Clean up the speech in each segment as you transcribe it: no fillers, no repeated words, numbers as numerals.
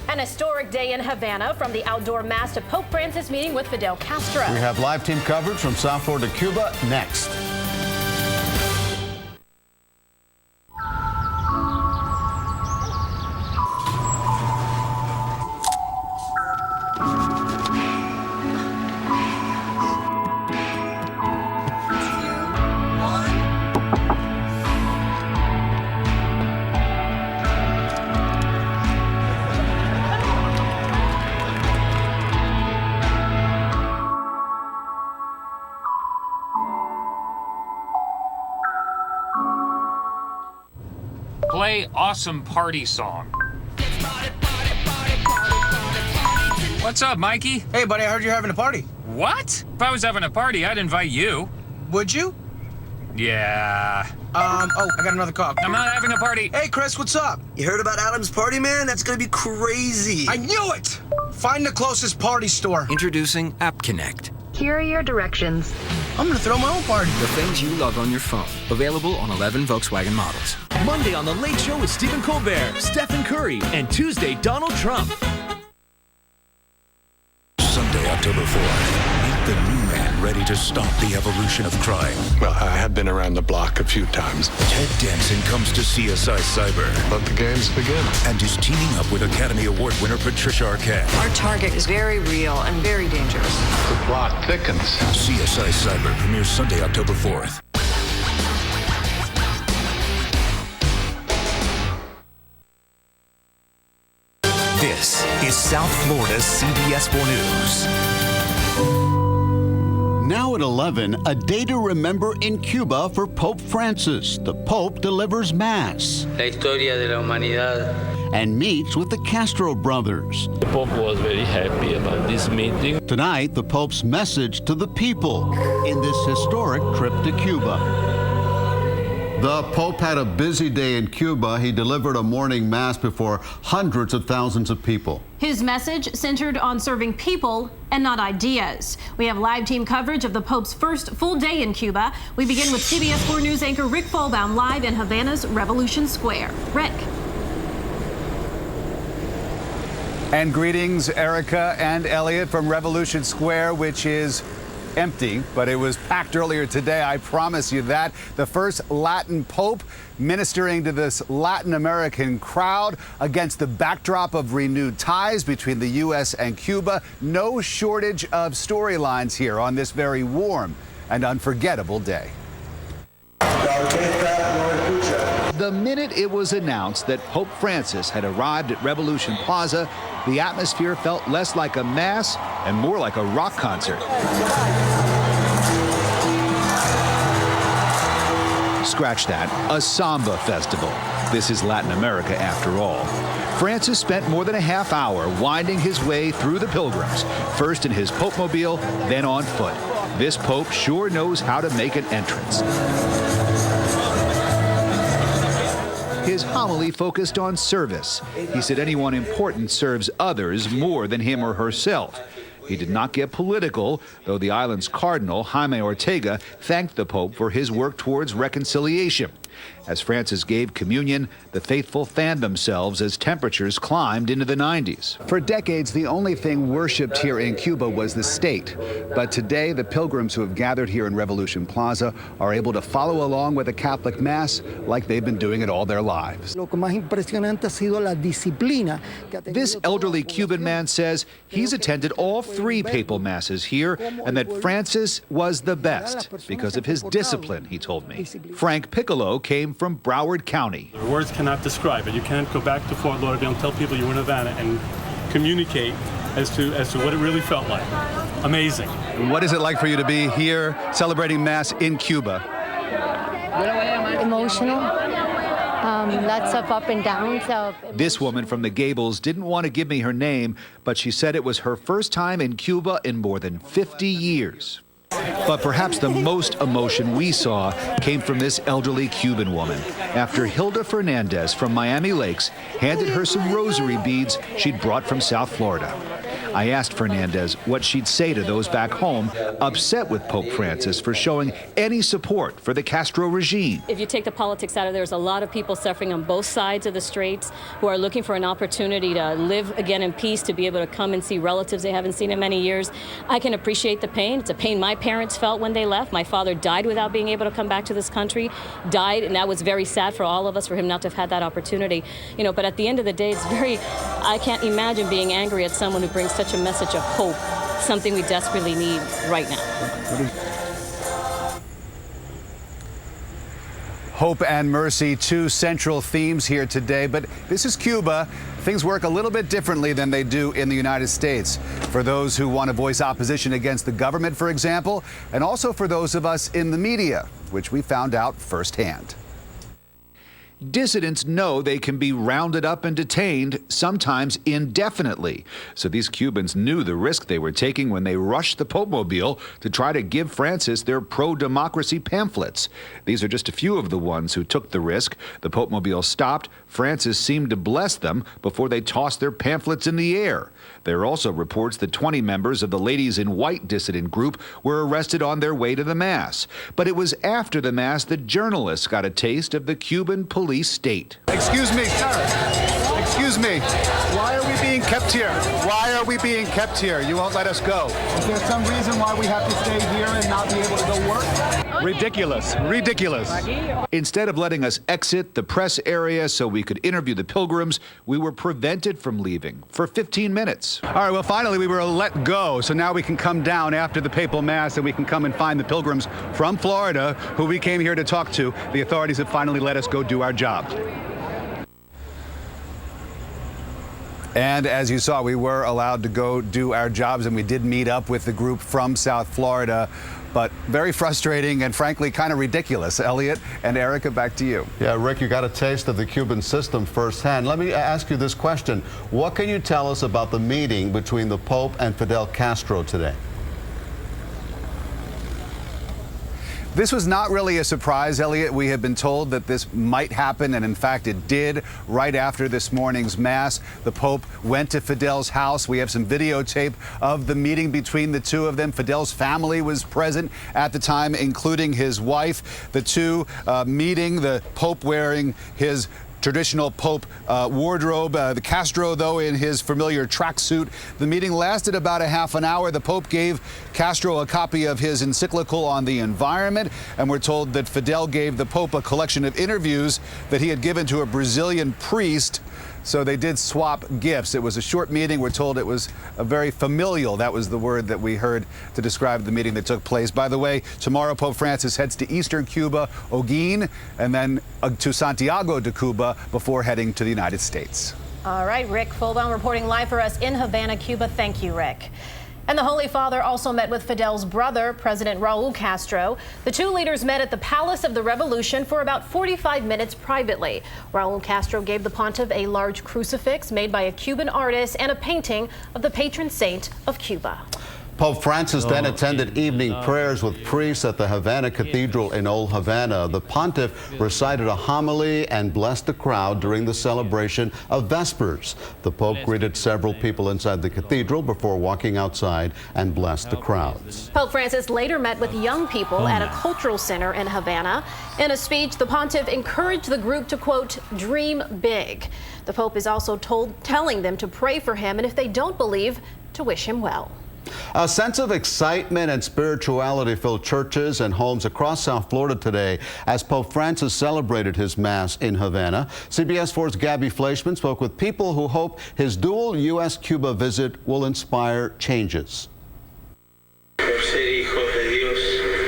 An historic day in Havana, from the outdoor mass to Pope Francis meeting with Fidel Castro. We have live team coverage from South Florida to Cuba next. Play awesome party song. What's up, Mikey? Hey, buddy, I heard you're having a party. What? If I was having a party, I'd invite you. Would you? Yeah. Oh, I got another call. I'm not having a party. Hey, Chris, what's up? You heard about Adam's party, man? That's gonna be crazy. I knew it! Find the closest party store. Introducing App Connect. Here are your directions. I'm gonna throw my own party. The things you love on your phone. Available on 11 Volkswagen models. Monday on The Late Show with Stephen Colbert, Stephen Curry, and Tuesday, Donald Trump. Sunday, October 4th. Meet the new man ready to stop the evolution of crime. Well, I have been around the block a few times. Ted Danson comes to CSI Cyber. Let the games begin. And is teaming up with Academy Award winner Patricia Arquette. Our target is very real and very dangerous. The plot thickens. CSI Cyber premieres Sunday, October 4th. This is South Florida's CBS 4 News. Now at 11, a day to remember in Cuba for Pope Francis. The Pope delivers Mass La historia de la humanidad. and meets with the Castro brothers. The Pope was very happy about this meeting. Tonight, the Pope's message to the people in this historic trip to Cuba. The Pope had a busy day in Cuba. He delivered a morning mass before hundreds of thousands of people. His message centered on serving people and not ideas. We have live team coverage of the Pope's first full day in Cuba. We begin with CBS 4 News anchor Rick Fallbaum live in Havana's Revolution Square. Rick. And greetings, Erica and Elliot, from Revolution Square, which is empty, but it was packed earlier today. I promise you that. The first Latin Pope ministering to this Latin American crowd against the backdrop of renewed ties between the U.S. and Cuba. No shortage of storylines here on this very warm and unforgettable day. The minute it was announced that Pope Francis had arrived at Revolution Plaza, the atmosphere felt less like a mass and more like a rock concert. Scratch that, a samba festival. This is Latin America after all. Francis spent more than a half hour winding his way through the pilgrims, first in his Pope-mobile, then on foot. This Pope sure knows how to make an entrance. His homily focused on service. He said anyone important serves others more than him or herself. He did not get political, though the island's cardinal, Jaime Ortega, thanked the Pope for his work towards reconciliation. As Francis gave communion, the faithful fanned themselves as temperatures climbed into the 90s. For decades, the only thing worshipped here in Cuba was the state. But today, the pilgrims who have gathered here in Revolution Plaza are able to follow along with a Catholic Mass like they've been doing it all their lives. This elderly Cuban man says he's attended all 3 papal masses here and that Francis was the best because of his discipline, he told me. Frank Piccolo came from Broward County. Words cannot describe it. You can't go back to Fort Lauderdale and tell people you were in Havana and communicate as to what it really felt like. Amazing. What is it like for you to be here celebrating Mass in Cuba? Emotional. Lots of up and downs. This woman from the Gables didn't want to give me her name, but she said it was her first time in Cuba in more than 50 years. But perhaps the most emotion we saw came from this elderly Cuban woman after Hilda Fernandez from Miami Lakes handed her some rosary beads she'd brought from South Florida. I asked Fernandez what she'd say to those back home upset with Pope Francis for showing any support for the Castro regime. If you take the politics out of it, there's a lot of people suffering on both sides of the straits who are looking for an opportunity to live again in peace, to be able to come and see relatives they haven't seen in many years. I can appreciate the pain. It's a pain my parents felt when they left. My father died without being able to come back to this country, died, and that was very sad for all of us, for him not to have had that opportunity. You know, but at the end of the day, I can't imagine being angry at someone who brings such a message of hope, something we desperately need right now. Hope and mercy, two central themes here today, but this is Cuba. Things work a little bit differently than they do in the United States. For those who want to voice opposition against the government, for example, and also for those of us in the media, which we found out firsthand. Dissidents know they can be rounded up and detained, sometimes indefinitely. So these Cubans knew the risk they were taking when they rushed the Pope-mobile to try to give Francis their pro-democracy pamphlets. These are just a few of the ones who took the risk. The Pope-mobile stopped. Francis seemed to bless them before they tossed their pamphlets in the air. There are also reports that 20 members of the Ladies in White dissident group were arrested on their way to the Mass. But it was after the Mass that journalists got a taste of the Cuban police state. Excuse me, sir. Excuse me. Why are we being kept here? Why are we being kept here? You won't let us go. Is there some reason why we have to stay here and not be able to go work? Ridiculous. Ridiculous. Instead of letting us exit the press area so we could interview the pilgrims, we were prevented from leaving for 15 minutes. All right, well, finally we were let go, so now we can come down after the papal mass and we can come and find the pilgrims from Florida who we came here to talk to. The authorities have finally let us go do our job. And as you saw, we were allowed to go do our jobs, and we did meet up with the group from South Florida. But very frustrating and frankly kind of ridiculous. Elliot and Erica, back to you. Yeah, Rick, you got a taste of the Cuban system firsthand. Let me ask you this question. What can you tell us about the meeting between the Pope and Fidel Castro today? This was not really a surprise, Elliot. We had been told that this might happen, and in fact it did. Right after this morning's Mass, the Pope went to Fidel's house. We have some videotape of the meeting between the two of them. Fidel's family was present at the time, including his wife. The two meeting, the Pope wearing his traditional Pope wardrobe. The Castro, though, in his familiar tracksuit. The meeting lasted about a half an hour. The Pope gave Castro a copy of his encyclical on the environment, and we're told that Fidel gave the Pope a collection of interviews that he had given to a Brazilian priest. So they did swap gifts. It was a short meeting. We're told it was a very familial. That was the word that we heard to describe the meeting that took place. By the way, tomorrow Pope Francis heads to eastern Cuba, Holguín, and then to Santiago de Cuba before heading to the United States. All right, Rick Fulbaum reporting live for us in Havana, Cuba. Thank you, Rick. And the Holy Father also met with Fidel's brother, President Raul Castro. The two leaders met at the Palace of the Revolution for about 45 minutes privately. Raul Castro gave the pontiff a large crucifix made by a Cuban artist and a painting of the patron saint of Cuba. Pope Francis then attended evening prayers with priests at the Havana Cathedral in Old Havana. The pontiff recited a homily and blessed the crowd during the celebration of Vespers. The Pope greeted several people inside the cathedral before walking outside and blessed the crowds. Pope Francis later met with young people at a cultural center in Havana. In a speech, the pontiff encouraged the group to, quote, dream big. The Pope is also telling them to pray for him, and if they don't believe, to wish him well. A sense of excitement and spirituality filled churches and homes across South Florida today as Pope Francis celebrated his Mass in Havana. CBS 4's Gabby Fleischman spoke with people who hope his dual U.S.-Cuba visit will inspire changes.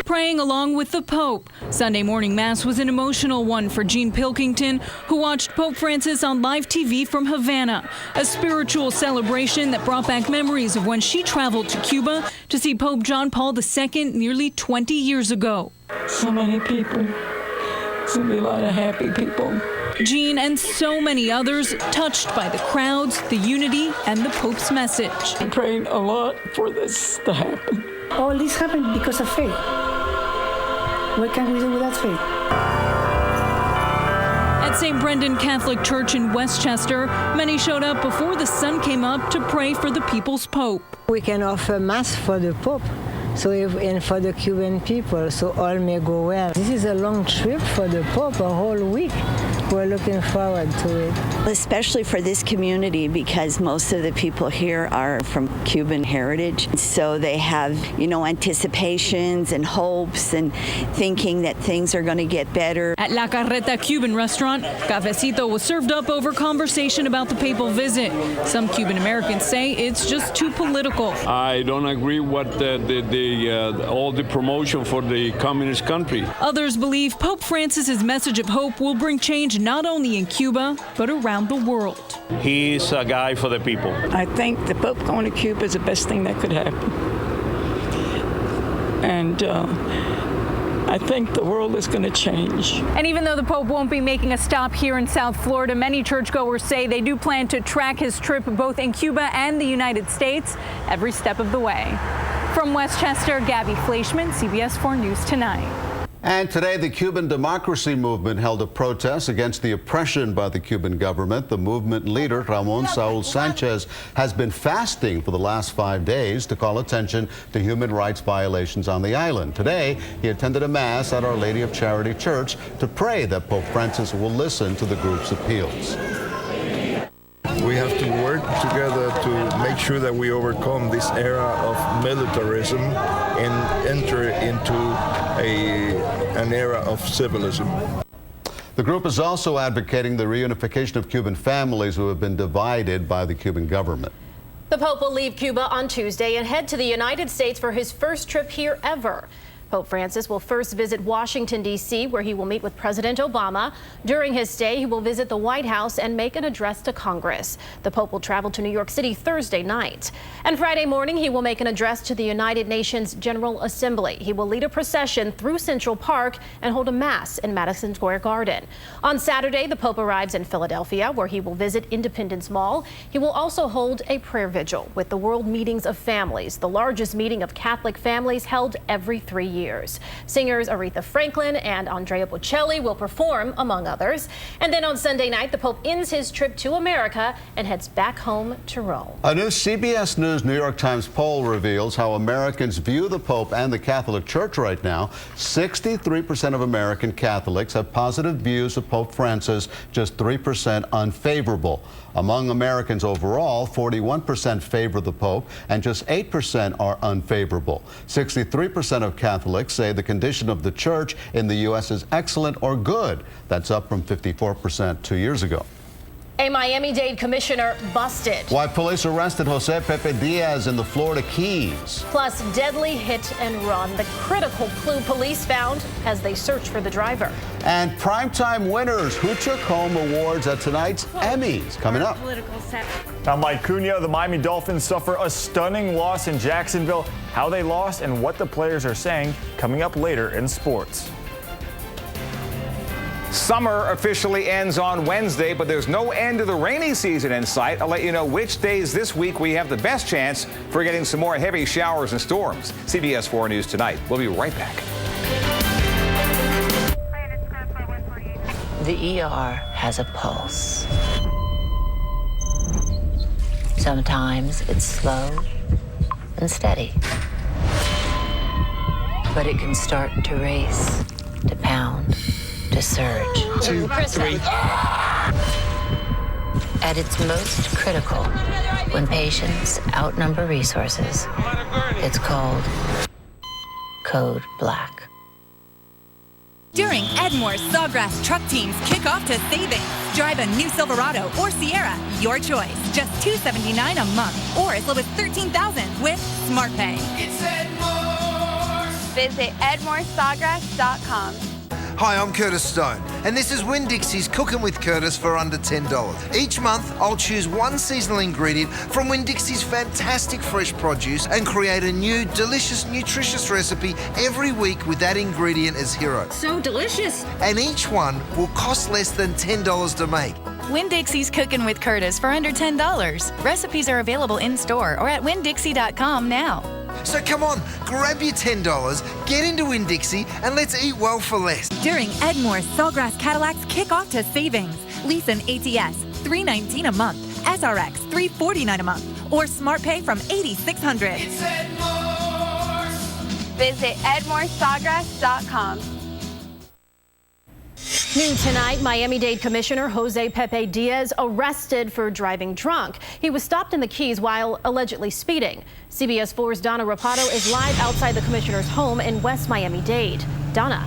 Praying along with the Pope. Sunday morning Mass was an emotional one for Jean Pilkington, who watched Pope Francis on live TV from Havana, a spiritual celebration that brought back memories of when she traveled to Cuba to see Pope John Paul II nearly 20 years ago. So many people. It's going to be a lot of happy people. Jean and so many others touched by the crowds, the unity, and the Pope's message. I prayed a lot for this to happen. All this happened because of faith. What can we do without faith? At St. Brendan Catholic Church in Westchester, many showed up before the sun came up to pray for the people's Pope. We can offer Mass for the Pope. And for the Cuban people, so all may go well. This is a long trip for the Pope, a whole week. We're looking forward to it. Especially for this community, because most of the people here are from Cuban heritage. So they have, anticipations and hopes and thinking that things are going to get better. At La Carreta Cuban restaurant, cafecito was served up over conversation about the papal visit. Some Cuban Americans say it's just too political. I don't agree with all the promotion for the communist country. Others believe Pope Francis's message of hope will bring change not only in Cuba, but around the world. He's a guy for the people. I think the Pope going to Cuba is the best thing that could happen. And I think the world is going to change. And even though the Pope won't be making a stop here in South Florida, many churchgoers say they do plan to track his trip both in Cuba and the United States every step of the way. From Westchester, Gabby Fleischman, CBS 4 News Tonight. And today, the Cuban Democracy Movement held a protest against the oppression by the Cuban government. The movement leader, Ramon Saul Sanchez, has been fasting for the last 5 days to call attention to human rights violations on the island. Today, he attended a mass at Our Lady of Charity Church to pray that Pope Francis will listen to the group's appeals. We have to work together to make sure that we overcome this era of militarism and enter into an era of civilism. The group is also advocating the reunification of Cuban families who have been divided by the Cuban government. The Pope will leave Cuba on Tuesday and head to the United States for his first trip here ever. Pope Francis will first visit Washington, D.C., where he will meet with President Obama. During his stay, he will visit the White House and make an address to Congress. The Pope will travel to New York City Thursday night. And Friday morning, he will make an address to the United Nations General Assembly. He will lead a procession through Central Park and hold a mass in Madison Square Garden. On Saturday, the Pope arrives in Philadelphia, where he will visit Independence Mall. He will also hold a prayer vigil with the World Meetings of Families, the largest meeting of Catholic families held every 3 years. Singers Aretha Franklin and Andrea Bocelli will perform, among others. And then on Sunday night, the Pope ends his trip to America and heads back home to Rome. A new CBS News New York Times poll reveals how Americans view the Pope and the Catholic Church right now. 63% of American Catholics have positive views of Pope Francis, just 3% unfavorable. Among Americans overall, 41% favor the Pope and just 8% are unfavorable. 63% of Catholics say the condition of the church in the U.S. is excellent or good. That's up from 54% 2 years ago. A Miami-Dade commissioner busted. Why police arrested Jose Pepe Diaz in the Florida Keys. Plus, deadly hit and run, the critical clue police found as they search for the driver. And primetime winners who took home awards at tonight's Emmys. Coming up. Now, Mike Cunha, the Miami Dolphins suffer a stunning loss in Jacksonville. How they lost and what the players are saying coming up later in sports. Summer officially ends on Wednesday, but there's no end to the rainy season in sight. I'll let you know which days this week we have the best chance for getting some more heavy showers and storms. CBS 4 News Tonight. We'll be right back. The ER has a pulse. Sometimes it's slow and steady, but it can start to race, to pound, to surge. 2, 3. At its most critical, when patients outnumber resources, it's called Code Black. During Edmore's Sawgrass truck teams kick off to savings. Drive a new Silverado or Sierra, your choice. Just $279 a month, or as low as $13,000 with Smart Pay. It's Edmore. Visit EdmoreSawgrass.com. Hi, I'm Curtis Stone, and this is Winn-Dixie's Cooking with Curtis for under $10. Each month, I'll choose one seasonal ingredient from Winn-Dixie's fantastic fresh produce and create a new, delicious, nutritious recipe every week with that ingredient as hero. So delicious. And each one will cost less than $10 to make. Winn-Dixie's Cooking with Curtis for under $10. Recipes are available in-store or at WinnDixie.com now. So come on, grab your $10, get into Winn-Dixie, and let's eat well for less. During Edmore's Sawgrass Cadillac's kickoff to savings. Lease an ATS, $319 a month. SRX, $349 a month. Or Smart Pay from $8,600. Visit EdmoreSawgrass.com. New tonight, Miami-Dade Commissioner Jose Pepe Diaz arrested for driving drunk. He was stopped in the Keys while allegedly speeding. CBS 4's Donna Rapato is live outside the commissioner's home in West Miami-Dade. Donna.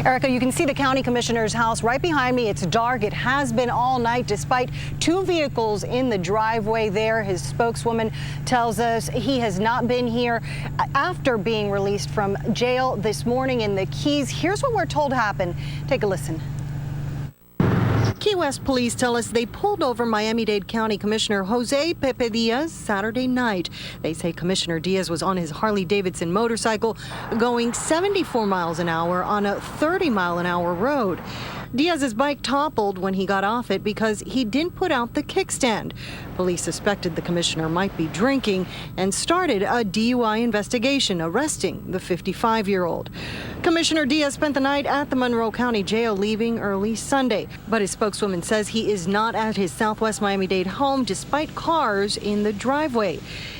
Erica, you can see the county commissioner's house right behind me. It's dark. It has been all night despite two vehicles in the driveway there. His spokeswoman tells us he has not been here after being released from jail this morning in the Keys. Here's what we're told happened. Take a listen. Key West police tell us they pulled over Miami-Dade County Commissioner Jose Pepe Diaz Saturday night. They say Commissioner Diaz was on his Harley-Davidson motorcycle going 74 miles an hour on a 30-mile-an-hour road. Diaz's bike toppled when he got off it because he didn't put out the kickstand. Police suspected the commissioner might be drinking and started a DUI investigation, arresting the 55-year-old. Commissioner Diaz spent the night at the Monroe County Jail, leaving early Sunday. But his spokeswoman says he is not at his Southwest Miami-Dade home despite cars in the driveway.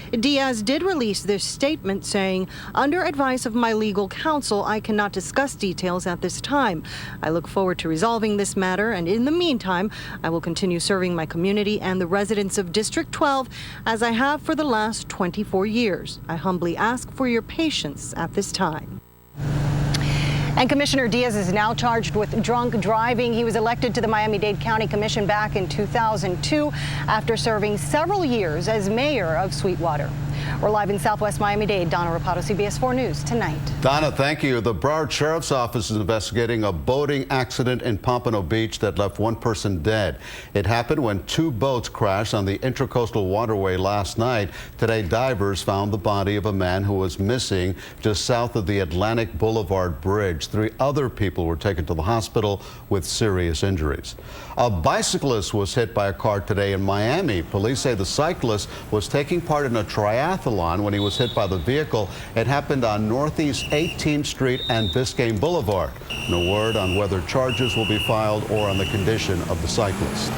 Diaz did release this statement saying, "Under advice of my legal counsel, I cannot discuss details at this time. I look forward to resolving this matter, and in the meantime, I will continue serving my community and the residents of District 12 as I have for the last 24 years. I humbly ask for your patience at this time." And Commissioner Diaz is now charged with drunk driving. He was elected to the Miami-Dade County Commission back in 2002 after serving several years as mayor of Sweetwater. We're live in Southwest Miami-Dade. Donna Rapato, CBS 4 News Tonight. Donna, thank you. The Broward Sheriff's Office is investigating a boating accident in Pompano Beach that left one person dead. It happened when two boats crashed on the Intracoastal Waterway last night. Today, divers found the body of a man who was missing just south of the Atlantic Boulevard Bridge. 3 other people were taken to the hospital with serious injuries. A bicyclist was hit by a car today in Miami. Police say the cyclist was taking part in a triathlon when he was hit by the vehicle. It happened on Northeast 18th Street and Biscayne Boulevard. No word on whether charges will be filed or on the condition of the cyclist.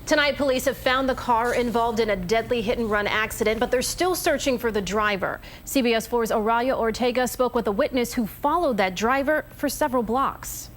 Tonight, police have found the car involved in a deadly hit-and-run accident, but they're still searching for the driver. CBS 4's Araya Ortega spoke with a witness who followed that driver for several blocks.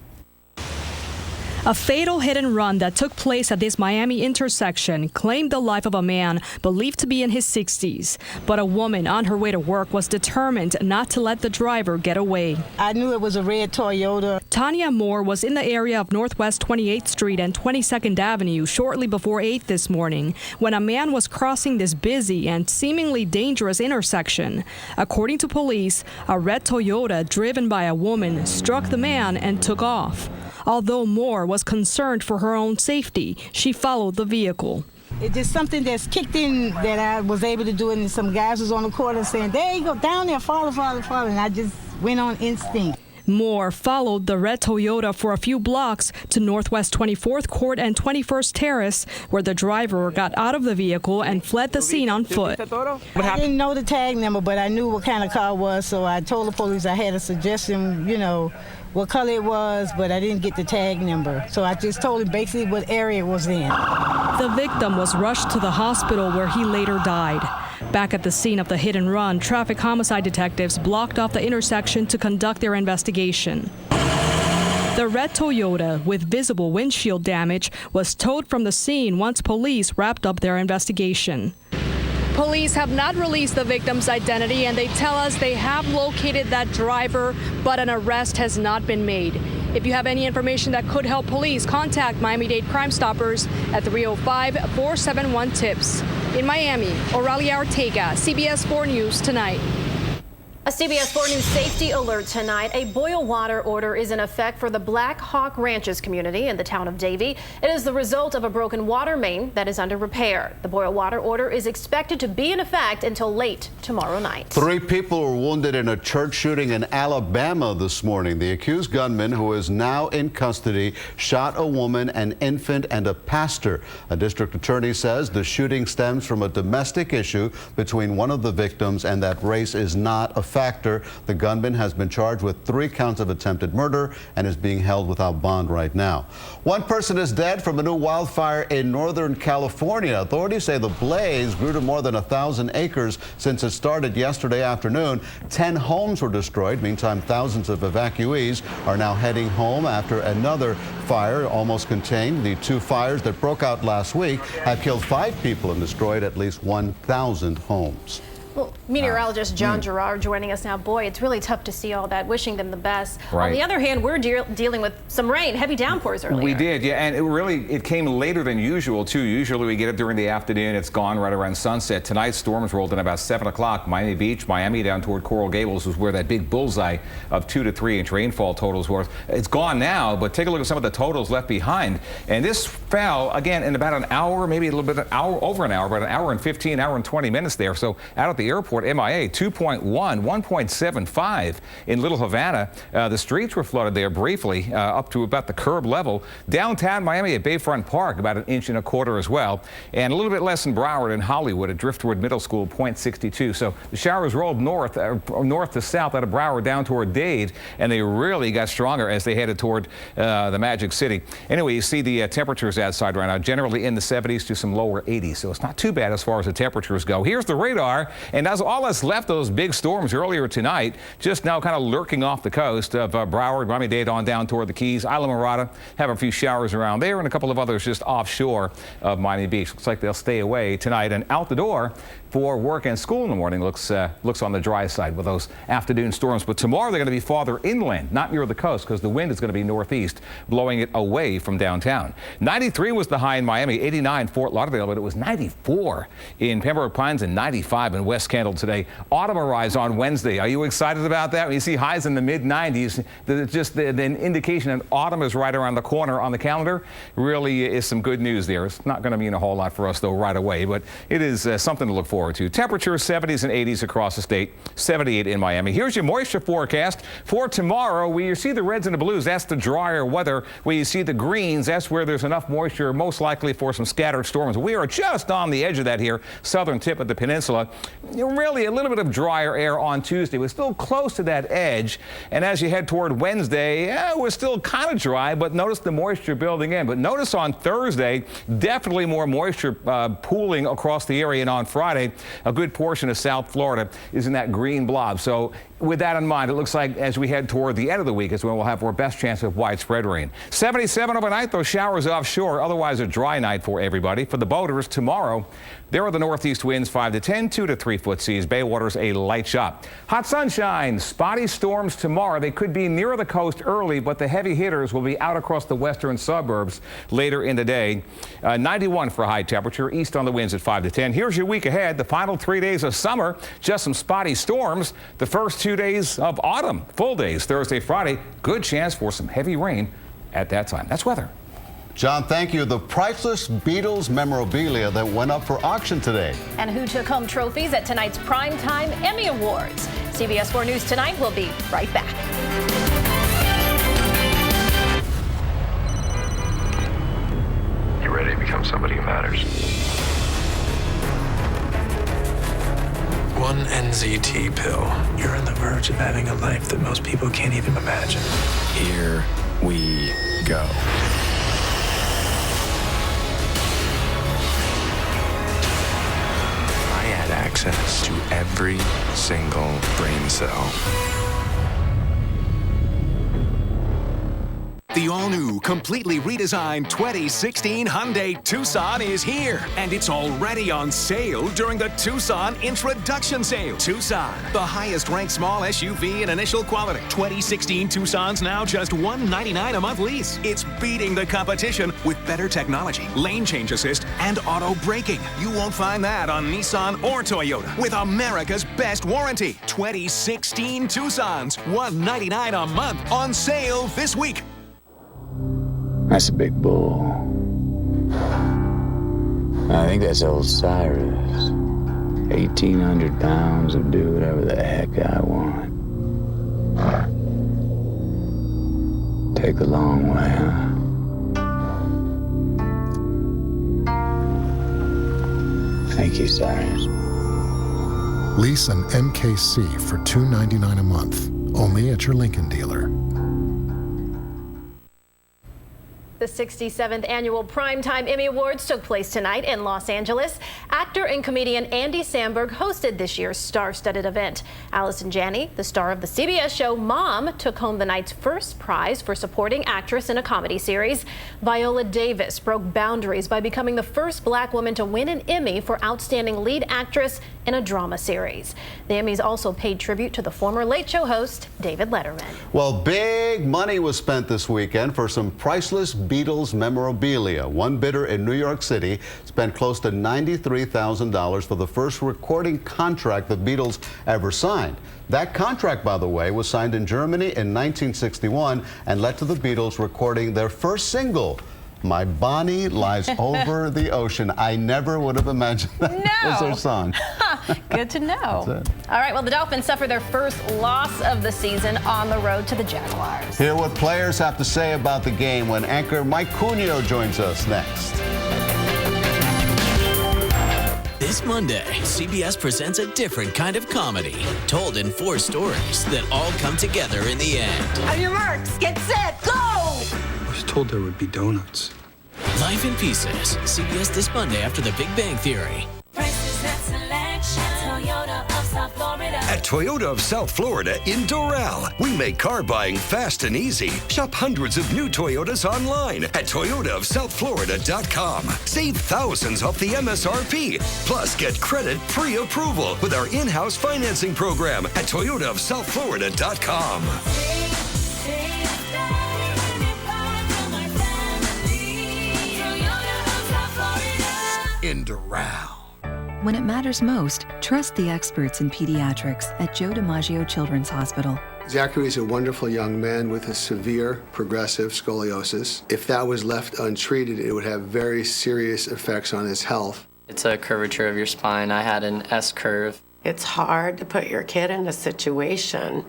A fatal hit-and-run that took place at this Miami intersection claimed the life of a man believed to be in his 60s. But a woman on her way to work was determined not to let the driver get away. I knew it was a red Toyota. Tanya Moore was in the area of Northwest 28th Street and 22nd Avenue shortly before 8 this morning when a man was crossing this busy and seemingly dangerous intersection. According to police, a red Toyota driven by a woman struck the man and took off. Although Moore was concerned for her own safety, she followed the vehicle. It's just something that's kicked in that I was able to do, and some guys was on the corner saying, "There you go, down there, follow," and I just went on instinct. Moore followed the red Toyota for a few blocks to Northwest 24th Court and 21st Terrace, where the driver got out of the vehicle and fled the scene on foot. I didn't know the tag number, but I knew what kind of car it was, so I told the police I had a suggestion, what color it was, but I didn't get the tag number. So I just told him basically what area it was in. The victim was rushed to the hospital where he later died. Back at the scene of the hit and run, traffic homicide detectives blocked off the intersection to conduct their investigation. The red Toyota, with visible windshield damage, was towed from the scene once police wrapped up their investigation. Police have not released the victim's identity, and they tell us they have located that driver, but an arrest has not been made. If you have any information that could help police, contact Miami-Dade Crime Stoppers at 305-471-TIPS. In Miami, Aurelia Ortega, CBS 4 News Tonight. A CBS 4 News safety alert tonight. A boil water order is in effect for the Black Hawk Ranches community in the town of Davie. It is the result of a broken water main that is under repair. The boil water order is expected to be in effect until late tomorrow night. 3 people were wounded in a church shooting in Alabama this morning. The accused gunman, who is now in custody, shot a woman, an infant, and a pastor. A district attorney says the shooting stems from a domestic issue between one of the victims and that race is not a factor. The gunman has been charged with 3 counts of attempted murder and is being held without bond right now. 1 person is dead from a new wildfire in Northern California. Authorities say the blaze grew to more than 1,000 acres since it started yesterday afternoon. 10 homes were destroyed. Meantime, thousands of evacuees are now heading home after another fire almost contained. The 2 fires that broke out last week have killed 5 people and destroyed at least 1,000 homes. Well, meteorologist John Gerard joining us now. Boy, it's really tough to see all that. Wishing them the best. Right. On the other hand, we're dealing with some rain, heavy downpours earlier. We did, yeah, and it came later than usual, too. Usually we get it during the afternoon. It's gone right around sunset. Tonight, storms rolled in about 7 o'clock. Miami Beach, Miami down toward Coral Gables was where that big bullseye of 2 to 3 inch rainfall totals were. It's gone now, but take a look at some of the totals left behind. And this fell, again, in about an hour, maybe a little bit, over an hour, about an hour and 15, hour and 20 minutes there. So out at the airport, MIA 2.1, 1.75 in Little Havana. The streets were flooded there briefly up to about the curb level. Downtown Miami at Bayfront Park, about 1.25 inches as well. And a little bit less in Broward and Hollywood at Driftwood Middle School, 0.62. So the showers rolled north to south out of Broward down toward Dade, and they really got stronger as they headed toward the Magic City. Anyway, you see the temperatures outside right now, generally in the 70s to some lower 80s. So it's not too bad as far as the temperatures go. Here's the radar, and as all that's left, those big storms earlier tonight, just now kind of lurking off the coast of Broward, Miami-Dade on down toward the Keys. Isla Mirada, have a few showers around there, and a couple of others just offshore of Miami Beach. Looks like they'll stay away tonight, and out the door for work and school in the morning looks on the dry side with those afternoon storms. But tomorrow they're going to be farther inland, not near the coast, because the wind is going to be northeast, blowing it away from downtown. 93 was the high in Miami, 89 Fort Lauderdale, but it was 94 in Pembroke Pines and 95 in West Kendall today. Autumn arrives on Wednesday. Are you excited about that? When you see highs in the mid-90s, just the indication that autumn is right around the corner on the calendar really is some good news there. It's not going to mean a whole lot for us, though, right away, but it is something to look forward to. Temperatures 70s and 80s across the state, 78 in Miami. Here's your moisture forecast for tomorrow. Where you see the reds and the blues, that's the drier weather. Where you see the greens, that's where there's enough moisture, most likely for some scattered storms. We are just on the edge of that here, southern tip of the peninsula. Really a little bit of drier air on Tuesday. We're still close to that edge. And as you head toward Wednesday, we're still kind of dry, but notice the moisture building in. But notice on Thursday, definitely more moisture pooling across the area. And on Friday, a good portion of South Florida is in that green blob. So with that in mind, it looks like as we head toward the end of the week is when we'll have our best chance of widespread rain. 77 overnight, those showers offshore. Otherwise, a dry night for everybody. For the boaters, tomorrow, there are the northeast winds 5 to 10, 2 to 3 foot seas. Bay waters a light shot. Hot sunshine, spotty storms tomorrow. They could be near the coast early, but the heavy hitters will be out across the western suburbs later in the day. 91 for high temperature, east on the winds at 5 to 10. Here's your week ahead. The final 3 days of summer, just some spotty storms. The first 2 days of autumn, full days, Thursday, Friday. Good chance for some heavy rain at that time. That's weather. John, thank you. The priceless Beatles memorabilia that went up for auction today. And who took home trophies at tonight's Primetime Emmy Awards. CBS 4 News Tonight will be right back. You ready to become somebody who matters? One NZT pill. You're on the verge of having a life that most people can't even imagine. Here we go. Access to every single brain cell. The all-new, completely redesigned 2016 Hyundai Tucson is here, and it's already on sale during the Tucson Introduction Sale. Tucson, the highest-ranked small SUV in initial quality. 2016 Tucson's now just $199 a month lease. It's beating the competition with better technology, lane change assist, and auto braking. You won't find that on Nissan or Toyota with America's best warranty. 2016 Tucson's $199 a month on sale this week. That's a big bull. I think that's old Cyrus. 1,800 pounds of do whatever the heck I want. Take the long way, huh? Thank you, Cyrus. Lease an MKC for $299 a month, only at your Lincoln dealer. The 67th Annual Primetime Emmy Awards took place tonight in Los Angeles. Actor and comedian Andy Samberg hosted this year's star-studded event. Allison Janney, the star of the CBS show Mom, took home the night's first prize for supporting actress in a comedy series. Viola Davis broke boundaries by becoming the first black woman to win an Emmy for Outstanding Lead Actress in a drama series. The Emmys also paid tribute to the former Late Show host, David Letterman. Well, big money was spent this weekend for some priceless Beatles memorabilia. One bidder in New York City spent close to $93,000 for the first recording contract the Beatles ever signed. That contract, by the way, was signed in Germany in 1961 and led to the Beatles recording their first single, My Bonnie Lies Over the Ocean. I never would have imagined that was their song. Good to know. That's it. All right, well, the Dolphins suffer their first loss of the season on the road to the Jaguars. Hear what players have to say about the game when anchor Mike Cunio joins us next. This Monday, CBS presents a different kind of comedy, told in 4 stories that all come together in the end. On your marks, get set, go! I was told there would be donuts. Life in Pieces, CBS this Monday after The Big Bang Theory. At Toyota of South Florida in Doral, we make car buying fast and easy. Shop hundreds of new Toyotas online at toyotaofsouthflorida.com. Save thousands off the MSRP. Plus, get credit pre-approval with our in-house financing program at toyotaofsouthflorida.com. In Doral. When it matters most, trust the experts in pediatrics at Joe DiMaggio Children's Hospital. Zachary is a wonderful young man with a severe progressive scoliosis. If that was left untreated, it would have very serious effects on his health. It's a curvature of your spine. I had an S-curve. It's hard to put your kid in a situation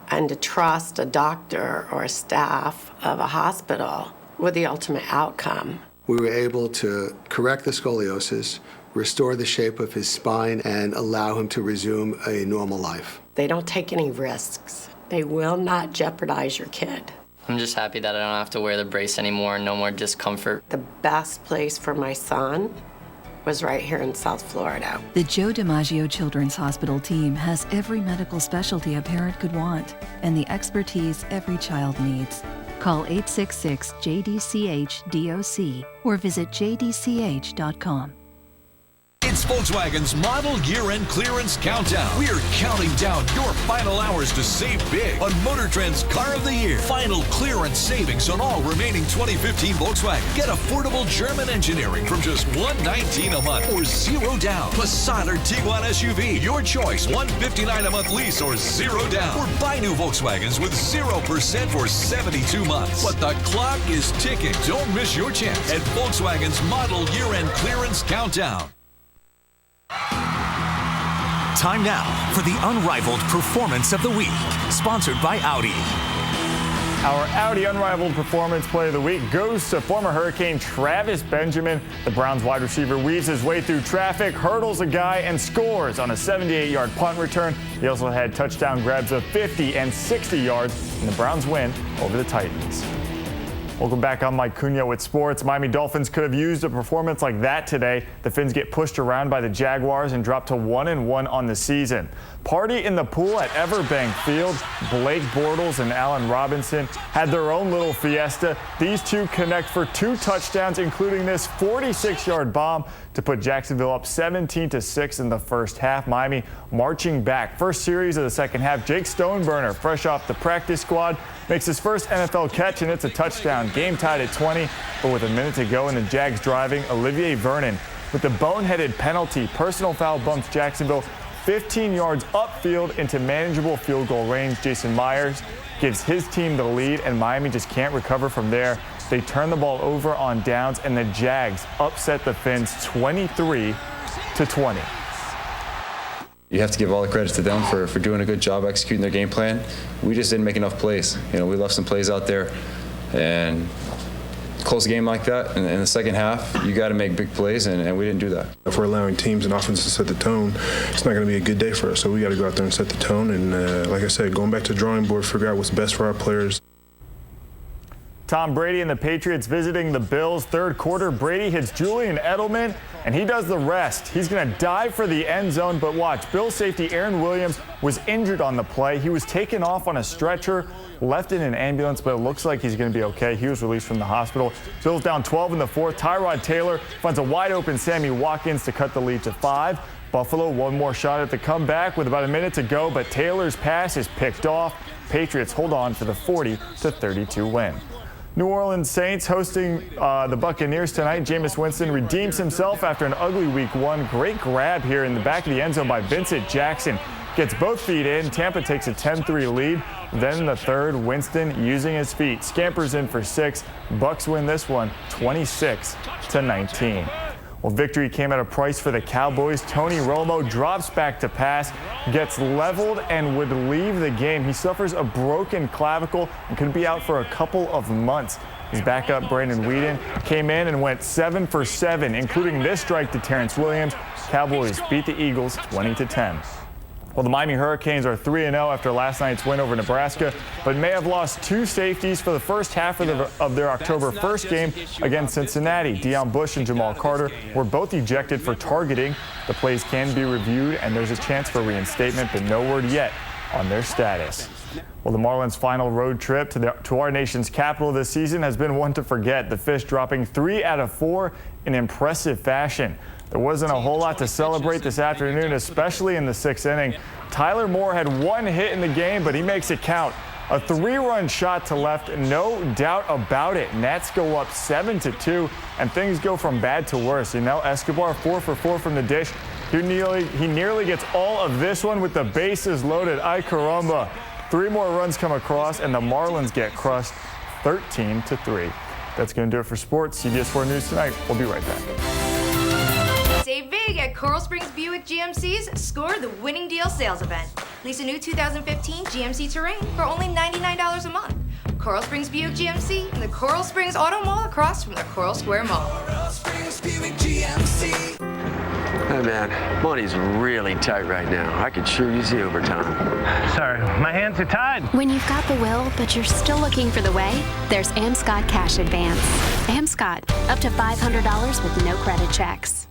and to trust a doctor or a staff of a hospital with the ultimate outcome. We were able to correct the scoliosis, restore the shape of his spine, and allow him to resume a normal life. They don't take any risks. They will not jeopardize your kid. I'm just happy that I don't have to wear the brace anymore, no more discomfort. The best place for my son was right here in South Florida. The Joe DiMaggio Children's Hospital team has every medical specialty a parent could want and the expertise every child needs. Call 866-JDCH-DOC or visit jdch.com. It's Volkswagen's model year-end clearance countdown. We're counting down your final hours to save big on Motor Trend's Car of the Year. Final clearance savings on all remaining 2015 Volkswagen. Get affordable German engineering from just $119 a month or 0 down. Passat or Tiguan SUV, your choice. $159 a month lease or 0 down. Or buy new Volkswagens with 0% for 72 months. But the clock is ticking. Don't miss your chance at Volkswagen's model year-end clearance countdown. Time now for the unrivaled performance of the week, sponsored by Audi. Our Audi Unrivaled Performance Play of the Week goes to former Hurricane Travis Benjamin. The Browns wide receiver weaves his way through traffic, hurdles a guy, and scores on a 78-yard punt return. He also had touchdown grabs of 50 and 60 yards in the Browns win over the Titans. Welcome back. I'm Mike Cunha with sports. Miami Dolphins could have used a performance like that today. The Fins get pushed around by the Jaguars and drop to 1-1 on the season. Party in the pool at Everbank Field. Blake Bortles and Allen Robinson had their own little fiesta. These two connect for 2 touchdowns, including this 46-yard bomb to put Jacksonville up 17-6 in the first half. Miami marching back. First series of the second half. Jake Stoneburner, fresh off the practice squad, makes his first NFL catch, and it's a touchdown. Game tied at 20, but with a minute to go and the Jags driving, Olivier Vernon with the boneheaded penalty. Personal foul bumps Jacksonville 15 yards upfield into manageable field goal range. Jason Myers gives his team the lead, and Miami just can't recover from there. They turn the ball over on downs, and the Jags upset the Fins 23-20. You have to give all the credit to them for doing a good job executing their game plan. We just didn't make enough plays. We left some plays out there, and close game like that in the second half, you got to make big plays, and we didn't do that. If we're allowing teams and offenses to set the tone, it's not going to be a good day for us. So we got to go out there and set the tone. And like I said, going back to the drawing board, figure out what's best for our players. Tom Brady and the Patriots visiting the Bills. Third quarter, Brady hits Julian Edelman, and he does the rest. He's going to dive for the end zone, but watch. Bills safety Aaron Williams was injured on the play. He was taken off on a stretcher, left in an ambulance, but it looks like he's going to be okay. He was released from the hospital. Bills down 12 in the fourth. Tyrod Taylor finds a wide-open Sammy Watkins to cut the lead to 5. Buffalo, one more shot at the comeback with about a minute to go, but Taylor's pass is picked off. Patriots hold on for the 40-32 win. New Orleans Saints hosting the Buccaneers tonight. Jameis Winston redeems himself after an ugly week 1. Great grab here in the back of the end zone by Vincent Jackson. Gets both feet in. Tampa takes a 10-3 lead. Then in the third, Winston using his feet scampers in for 6. Bucs win this one 26-19. Well, victory came at a price for the Cowboys. Tony Romo drops back to pass, gets leveled, and would leave the game. He suffers a broken clavicle and could be out for a couple of months. His backup, Brandon Whedon, came in and went 7 for 7, including this strike to Terrence Williams. Cowboys beat the Eagles 20-10. Well, the Miami Hurricanes are 3-0 after last night's win over Nebraska, but may have lost 2 safeties for the first half of their October 1st game against Cincinnati. Deion Bush and Jamal Carter were both ejected for targeting. The plays can be reviewed, and there's a chance for reinstatement, but no word yet on their status. Well, the Marlins' final road trip to our nation's capital this season has been one to forget. The Fish dropping 3 out of 4 in impressive fashion. There wasn't a whole lot to celebrate this afternoon, especially in the 6th inning. Tyler Moore had 1 hit in the game, but he makes it count. A 3-run shot to left, no doubt about it. Nats go up 7-2, and things go from bad to worse. Escobar 4 for 4 from the dish. He nearly gets all of this one with the bases loaded. Ay caramba. 3 more runs come across, and the Marlins get crushed 13-3. That's going to do it for sports. CBS 4 News Tonight. We'll be right back. Save big at Coral Springs Buick GMC's Score the Winning Deal sales event. Lease a new 2015 GMC Terrain for only $99 a month. Coral Springs Buick GMC in the Coral Springs Auto Mall across from the Coral Square Mall. Coral Springs Buick GMC. Hey man, money's really tight right now. I could sure use the overtime. Sorry, my hands are tied. When you've got the will, but you're still looking for the way, there's Amscot Cash Advance. Amscot, up to $500 with no credit checks.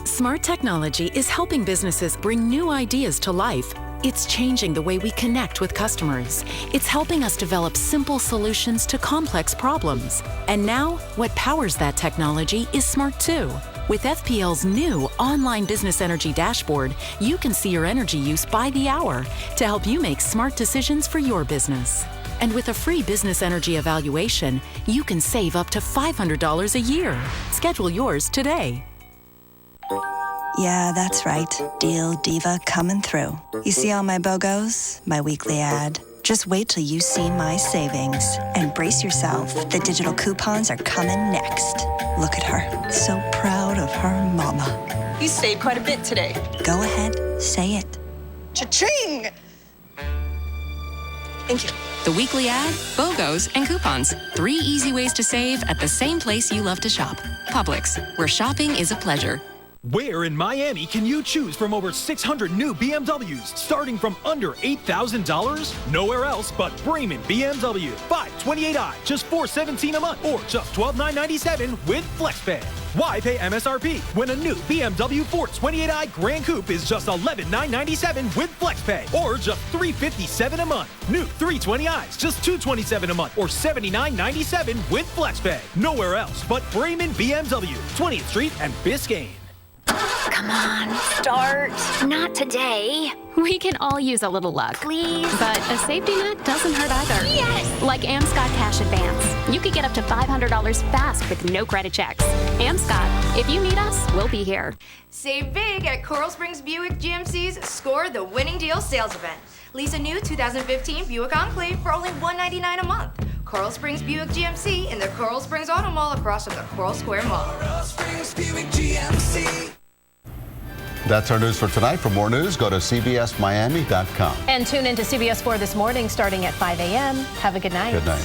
Smart technology is helping businesses bring new ideas to life. It's changing the way we connect with customers. It's helping us develop simple solutions to complex problems. And now, what powers that technology is smart too. With FPL's new online business energy dashboard, you can see your energy use by the hour to help you make smart decisions for your business. And with a free business energy evaluation, you can save up to $500 a year. Schedule yours today. Yeah, that's right. Deal Diva coming through. You see all my BOGOs? My weekly ad. Just wait till you see my savings. And brace yourself. The digital coupons are coming next. Look at her. So proud of her mama. You saved quite a bit today. Go ahead, say it. Cha-ching! Thank you. The weekly ad, BOGOs, and coupons. 3 easy ways to save at the same place you love to shop. Publix, where shopping is a pleasure. Where in Miami can you choose from over 600 new BMWs starting from under $8,000? Nowhere else but Bremen BMW. 528i, just $417 a month, or just $12,997 with FlexPay. Why pay MSRP when a new BMW 428i Grand Coupe is just $11,997 with FlexPay, or just $357 a month? New 320i's just $227 a month, or $79.97 with FlexPay. Nowhere else but Bremen BMW, 20th Street and Biscayne. Come on, start. Not today. We can all use a little luck. Please. But a safety net doesn't hurt either. Yes! Like Amscot Cash Advance. You could get up to $500 fast with no credit checks. Amscot, if you need us, we'll be here. Save big at Coral Springs Buick GMC's Score the Winning Deal sales event. Lease a new 2015 Buick Enclave for only $199 a month. Coral Springs Buick GMC in the Coral Springs Auto Mall across from the Coral Square Mall. Coral Springs Buick GMC. That's our news for tonight. For more news, go to cbsmiami.com. And tune into CBS 4 this morning starting at 5 a.m. Have a good night. Good night.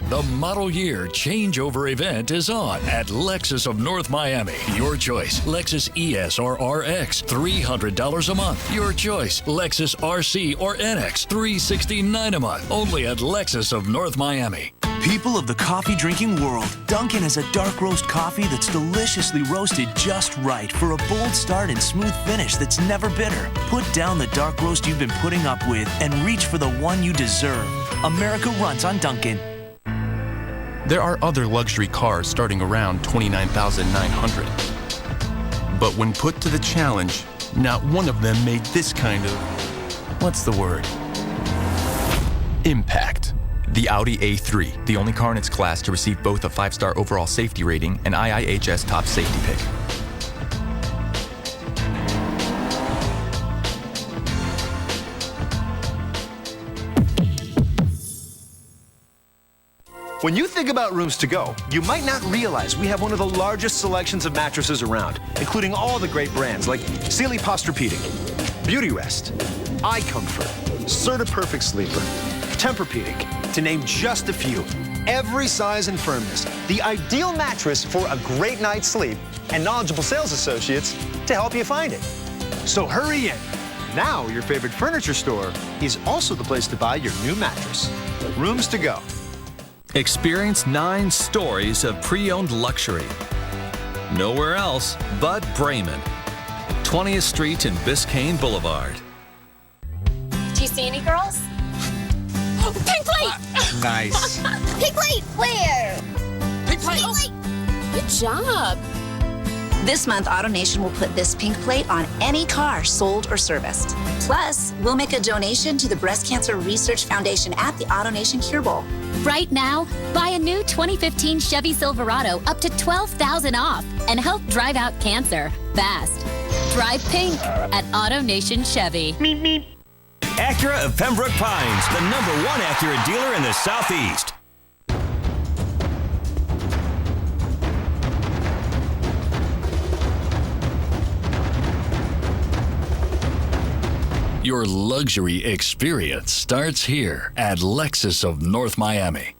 The model year changeover event is on at Lexus of North Miami. Your choice, Lexus ES or RX, $300 a month. Your choice, Lexus RC or NX, $369 a month. Only at Lexus of North Miami. People of the coffee drinking world, Dunkin' has a dark roast coffee that's deliciously roasted just right for a bold start and smooth finish that's never bitter. Put down the dark roast you've been putting up with and reach for the one you deserve. America runs on Dunkin'. There are other luxury cars starting around $29,900. But when put to the challenge, not one of them made this kind of, what's the word? Impact. The Audi A3, the only car in its class to receive both a 5-star overall safety rating and IIHS top safety pick. When you think about rooms to go, you might not realize we have one of the largest selections of mattresses around, including all the great brands like Sealy Posturepedic, Beautyrest, iComfort, CertaPerfect Sleeper, Tempur-Pedic, to name just a few. Every size and firmness, the ideal mattress for a great night's sleep, and knowledgeable sales associates to help you find it. So hurry in. Now your favorite furniture store is also the place to buy your new mattress. Rooms to go. Experience 9 stories of pre-owned luxury. Nowhere else but Bremen. 20th Street and Biscayne Boulevard. Do you see any girls? Pink plate! Nice. Pink plate! Where? Pink plate! Good job. This month, AutoNation will put this pink plate on any car sold or serviced. Plus, we'll make a donation to the Breast Cancer Research Foundation at the AutoNation Cure Bowl. Right now, buy a new 2015 Chevy Silverado up to $12,000 off and help drive out cancer fast. Drive pink at AutoNation Chevy. Meep, meep. Acura of Pembroke Pines, the #1 Acura dealer in the Southeast. Your luxury experience starts here at Lexus of North Miami.